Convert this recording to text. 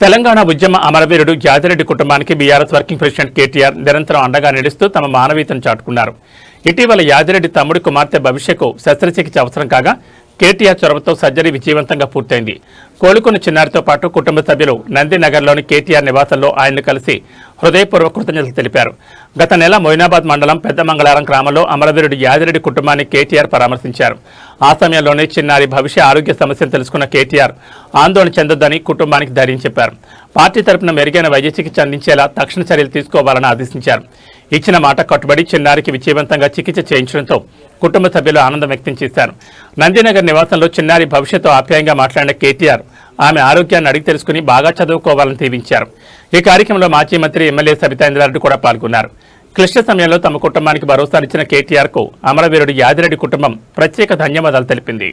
తెలంగాణ ఉద్యమ అమరవీరుడు యాదిరెడ్డి కుటుంబానికి BRS working president KTR నిరంతరం అండగా నిలుస్తూ తమ మానవీయతను చాటుకున్నారు. ఇటీవల యాదిరెడ్డి తమ్ముడి కుమార్తె భవిష్యకు శస్త్రచికిత్స అవసరం కాగా కేటీఆర్ చొరవతో సర్జరీ విజయవంతంగా పూర్తయింది. కోలుకున్న చిన్నారితో పాటు కుటుంబ సభ్యులు నందినగర్లోని కేటీఆర్ నివాసంలో ఆయన్ను కలిసి హృదయపూర్వక కృతజ్ఞతలు తెలిపారు. గత నెల మొయినాబాద్ మండలం పెద్దమంగళారం గ్రామంలో అమరవీరుడు యాదిరెడ్డి కుటుంబాన్ని కేటీఆర్ పరామర్శించారు. ఆ సమయంలోనే చిన్నారి భవిష్య ఆరోగ్య సమస్యను తెలుసుకున్న కేటీఆర్ ఆందోళన చెందొద్దని కుటుంబానికి ధైర్యం చెప్పారు. పార్టీ తరపున మెరుగైన వైద్య చికిత్స అందించేలా తక్షణ చర్యలు తీసుకోవాలని ఆదేశించారు. ఇచ్చిన మాట కట్టుబడి చిన్నారికి విజయవంతంగా చికిత్స చేయించడంతో కుటుంబ సభ్యులు ఆనందం వ్యక్తం చేశారు. నందినగర్ నివాసంలో చిన్నారి భవిష్యత్తు ఆప్యాయంగా మాట్లాడిన కేటీఆర్ ఆమె ఆరోగ్యాన్ని అడిగి తెలుసుకుని బాగా చదువుకోవాలని దీవించారు. ఈ కార్యక్రమంలో మాజీ మంత్రి ఎమ్మెల్యే సబితా ఇంద్రారెడ్డి కూడా పాల్గొన్నారు. క్లిష్ట సమయంలో తమ కుటుంబానికి భరోసానిచ్చిన కేటీఆర్ కు అమరవీరుడు యాదిరెడ్డి కుటుంబం ప్రత్యేక ధన్యవాదాలు తెలిపింది.